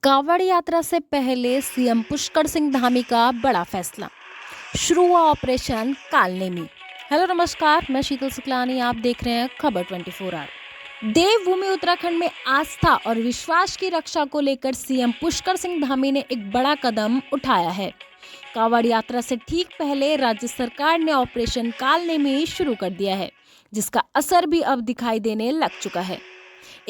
कांवड़ यात्रा से पहले सीएम पुष्कर सिंह धामी का बड़ा फैसला। शुरू हुआ ऑपरेशन कालनेमी। हेलो नमस्कार, मैं शीतल सुकलानी, आप देख रहे हैं खबर 24 आवर। देवभूमि उत्तराखंड में आस्था और विश्वास की रक्षा को लेकर सीएम पुष्कर सिंह धामी ने एक बड़ा कदम उठाया है। कांवड़ यात्रा से ठीक पहले राज्य सरकार ने ऑपरेशन कालनेमी शुरू कर दिया है, जिसका असर भी अब दिखाई देने लग चुका है।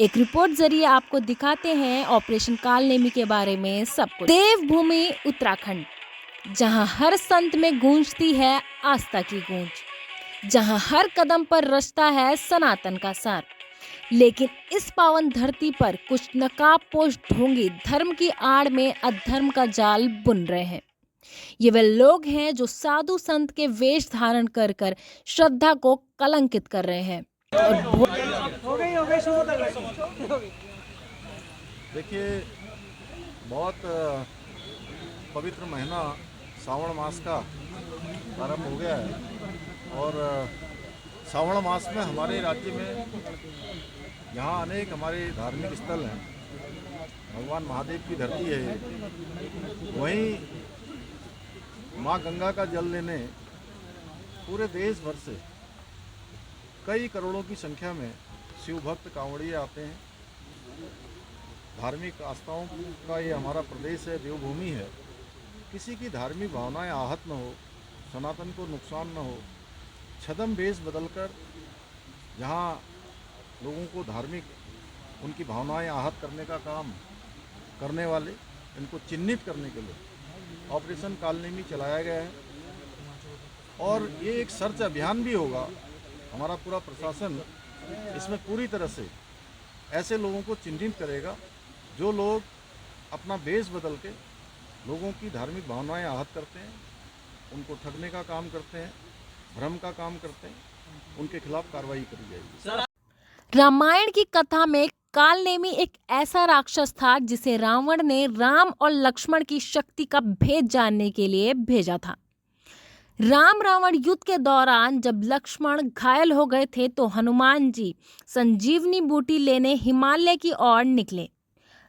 एक रिपोर्ट जरिए आपको दिखाते हैं ऑपरेशन कालनेमी के बारे में सब कुछ। देवभूमि उत्तराखंड, जहां हर संत में गूंजती है आस्था की गूंज, जहां हर कदम पर रचता है सनातन का सार। लेकिन इस पावन धरती पर कुछ नकाबपोश ढोंगी धर्म की आड़ में अधर्म का जाल बुन रहे हैं। ये वे लोग हैं जो साधु संत के वेश धारण कर कर श्रद्धा को कलंकित कर रहे हैं। देखिए, बहुत पवित्र महीना श्रावण मास का प्रारंभ हो गया है और श्रावण मास में हमारे राज्य में यहाँ अनेक हमारे धार्मिक स्थल हैं। भगवान महादेव की धरती है। वहीं माँ गंगा का जल लेने पूरे देश भर से कई करोड़ों की संख्या में शिव भक्त कांवड़िए आते हैं। धार्मिक आस्थाओं का ये हमारा प्रदेश है, देवभूमि है। किसी की धार्मिक भावनाएं आहत न हो, सनातन को नुकसान न हो, छद्म वेश बदलकर जहाँ लोगों को धार्मिक उनकी भावनाएं आहत करने का काम करने वाले, इनको चिन्हित करने के लिए ऑपरेशन कालनेमी चलाया गया है। और ये एक सर्च अभियान भी होगा। हमारा पूरा प्रशासन इसमें पूरी तरह से ऐसे लोगों को चिन्हित करेगा जो लोग अपना वेश बदल के लोगों की धार्मिक भावनाएं आहत करते हैं, उनको ठगने का काम करते हैं, भ्रम का काम करते हैं। उनके खिलाफ कार्रवाई करी जाएगी। रामायण की कथा में कालनेमी एक ऐसा राक्षस था जिसे रावण ने राम और लक्ष्मण की शक्ति का भेद जानने के लिए भेजा था। राम रावण युद्ध के दौरान जब लक्ष्मण घायल हो गए थे तो हनुमान जी संजीवनी बूटी लेने हिमालय की ओर निकले।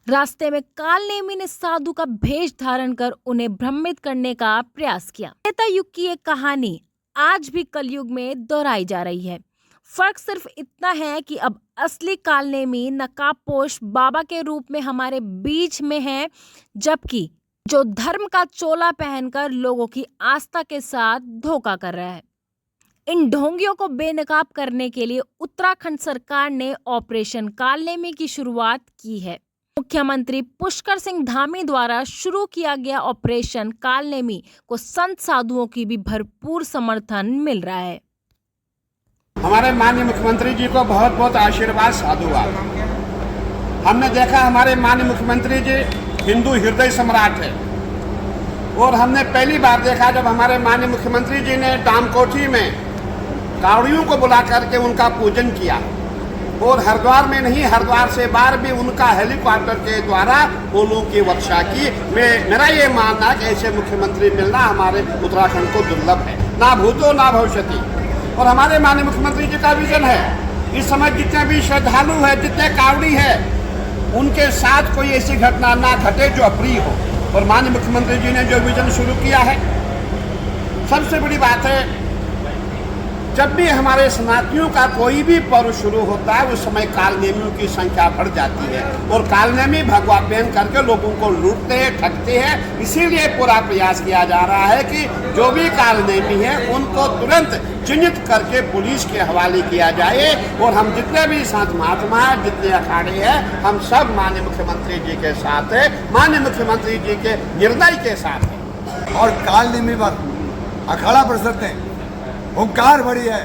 रास्ते में कालनेमी ने साधु का भेष धारण कर उन्हें भ्रमित करने का प्रयास किया। त्रेता युग की एक कहानी आज भी कलयुग में दोहराई जा रही है। फर्क सिर्फ इतना है कि अब असली कालनेमी नकाबपोश बाबा के रूप में हमारे बीच में है, जबकि जो धर्म का चोला पहनकर लोगों की आस्था के साथ धोखा कर रहा है। इन ढोंगियों को बेनकाब करने के लिए उत्तराखंड सरकार ने ऑपरेशन कालनेमी की शुरुआत की है। मुख्यमंत्री पुष्कर सिंह धामी द्वारा शुरू किया गया ऑपरेशन कालनेमी को संत साधुओं की भी भरपूर समर्थन मिल रहा है। हमारे माननीय मुख्यमंत्री जी को बहुत बहुत आशीर्वाद साधुवाद। हमने देखा हमारे माननीय मुख्यमंत्री जी हिंदू हृदय सम्राट है और हमने पहली बार देखा जब हमारे माननीय मुख्यमंत्री जी ने डामकोठी में कावड़ियों को बुला करके उनका पूजन किया और हरिद्वार में नहीं, हरिद्वार से बाहर भी उनका हेलीकॉप्टर के द्वारा फूलों की वर्षा की। मेरा ये मानना कि ऐसे मुख्यमंत्री मिलना हमारे उत्तराखंड को दुर्लभ है, ना भूतो ना भविष्यति। और हमारे माननीय मुख्यमंत्री जी का विजन है, इस समय जितने भी श्रद्धालु है, जितने कावड़ी है, उनके साथ कोई ऐसी घटना ना घटे जो अप्रिय हो। और माननीय मुख्यमंत्री जी ने जो विजन शुरू किया है, सबसे बड़ी बात है, जब भी हमारे सनातनियों का कोई भी पर्व शुरू होता है उस समय कालनेमियों की संख्या बढ़ जाती है और कालनेमी भगवा पहन करके लोगों को लूटते हैं, ठगते हैं। इसीलिए पूरा प्रयास किया जा रहा है कि जो भी कालनेमी है उनको तुरंत चिन्हित करके पुलिस के हवाले किया जाए। और हम जितने भी संत महात्मा हैं, जितने अखाड़े हैं, हम सब माननीय मुख्यमंत्री जी के साथ है, माननीय मुख्यमंत्री जी के निर्णय के साथ है। और कालनेमी पर अखाड़ा प्रस्तुत है, ओंकार बड़ी है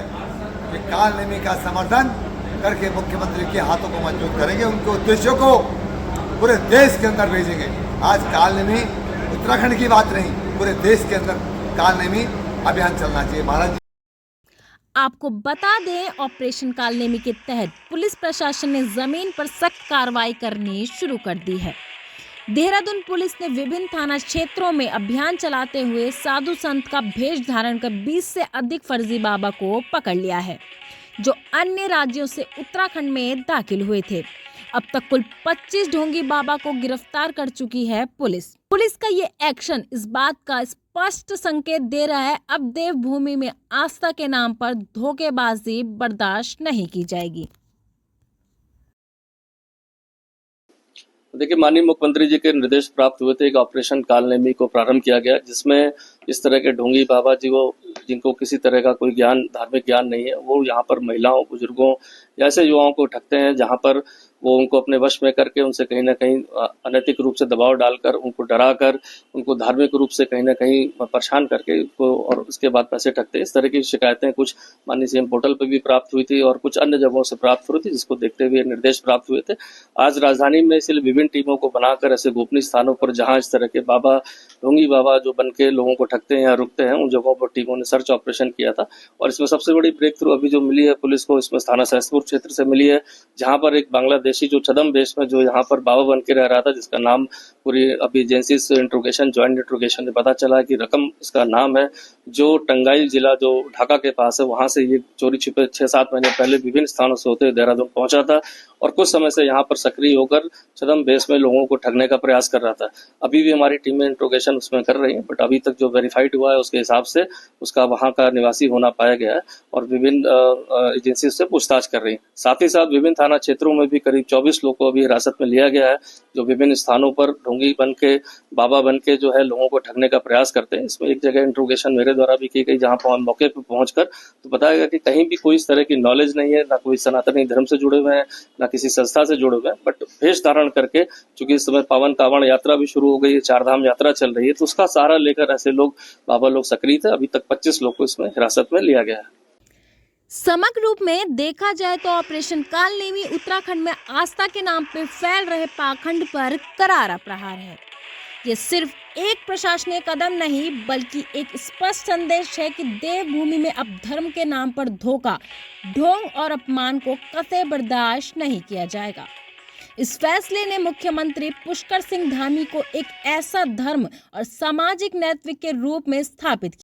कि कालनेमी का समर्थन करके मुख्यमंत्री के हाथों को मजबूत करेंगे, उनके उद्देश्यों को पूरे देश के अंदर भेजेंगे। आज कालनेमी उत्तराखंड की बात नहीं, पूरे देश के अंदर कालनेमी अभियान चलना चाहिए। महाराज आपको बता दें, ऑपरेशन कालनेमी के तहत पुलिस प्रशासन ने जमीन पर सख्त कार्रवाई करनी शुरू कर दी है। देहरादून पुलिस ने विभिन्न थाना क्षेत्रों में अभियान चलाते हुए साधु संत का भेष धारण कर 20 से अधिक फर्जी बाबा को पकड़ लिया है, जो अन्य राज्यों से उत्तराखंड में दाखिल हुए थे। अब तक कुल 25 ढोंगी बाबा को गिरफ्तार कर चुकी है पुलिस। पुलिस का ये एक्शन इस बात का स्पष्ट संकेत दे रहा है, अब देवभूमि में आस्था के नाम पर धोखेबाजी बर्दाश्त नहीं की जाएगी। देखिए, माननीय मुख्यमंत्री जी के निर्देश प्राप्त हुए थे, एक ऑपरेशन कालनेमी को प्रारंभ किया गया, जिसमें इस तरह के ढोंगी बाबा जी जिनको किसी तरह का कोई ज्ञान, धार्मिक ज्ञान नहीं है, वो यहाँ पर महिलाओं, बुजुर्गों या ऐसे युवाओं को ठगते हैं, जहाँ पर वो उनको अपने वश में करके उनसे कहीं ना कहीं अनैतिक रूप से दबाव डालकर, उनको डराकर, उनको धार्मिक रूप से कहीं ना कहीं परेशान करके उनको और उसके बाद पैसे ठगते हैं। इस तरह की शिकायतें कुछ माननीय सीएम पोर्टल पर भी प्राप्त हुई थी और कुछ अन्य जगहों से प्राप्त हुई थी, जिसको देखते हुए निर्देश प्राप्त हुए थे। आज राजधानी में इसलिए विभिन्न टीमों को बनाकर ऐसे गोपनीय स्थानों पर जहां इस तरह के बाबा, ढोंगी बाबा जो बन के लोगों को ठगते हैं या रुकते हैं, उन जगहों पर टीमों ने सर्च ऑपरेशन किया था। और इसमें सबसे बड़ी ब्रेक थ्रू अभी जो मिली है पुलिस को, इसमें थाना सहसपुर क्षेत्र से मिली है, जहां पर एक बांग्लादेशी जो छदम बेस में जो यहाँ पर बाबा बन के रह रहा था, जिसका नाम पूरी अभी एजेंसी से इंट्रोगेशन, ज्वाइंट इंट्रोगेशन में पता चला कि रकम इसका नाम है, जो टंगाइल जिला जो ढाका के पास है, वहां से ये चोरी छिपे 6-7 महीने पहले विभिन्न स्थानों से होते हुए देहरादून पहुंचा था और कुछ समय से यहाँ पर सक्रिय होकर छदम बेस में लोगों को ठगने का प्रयास कर रहा था। अभी भी हमारी टीमें इंट्रोगेशन उसमें कर रही है, बट अभी तक जो वेरीफाइड हुआ है उसके हिसाब से उसका वहां का निवासी होना पाया गया है और विभिन्न एजेंसी से पूछताछ कर रही है। साथ ही साथ विभिन्न थाना क्षेत्रों में भी करीब 24 लोग को अभी हिरासत में लिया गया है, जो विभिन्न स्थानों पर ढोंगी बन के, बाबा बन के जो है लोगों को ठगने का प्रयास करते हैं। इसमें एक जगह इंट्रोगेशन मेरे द्वारा भी की गई, जहां मौके पर पहुंचकर तो बताया गया कि कहीं भी कोई इस तरह की नॉलेज नहीं है, ना कोई सनातनी धर्म से जुड़े हुए हैं, ना किसी संस्था से जुड़े हुए हैं, बट वेश धारण करके, चूंकि इस समय पावन कावड़ यात्रा भी शुरू हो गई है, 4 धाम यात्रा चल रही है, तो उसका सहारा लेकर ऐसे लोग, बाबा लोग सक्रिय थे। अभी तक 25 लोग को इसमें हिरासत में लिया गया है। समग्र रूप में देखा जाए तो ऑपरेशन कालनेमी उत्तराखंड में आस्था के नाम पे फैल रहे पाखंड पर करारा प्रहार है। ये सिर्फ एक प्रशासनिक कदम नहीं, बल्कि एक स्पष्ट संदेश है कि देवभूमि में अब धर्म के नाम पर धोखा, ढोंग और अपमान को कतई बर्दाश्त नहीं किया जाएगा। इस फैसले ने मुख्यमंत्री पुष्कर सिंह धामी को एक ऐसा धर्म और सामाजिक नेतृत्व के रूप में स्थापित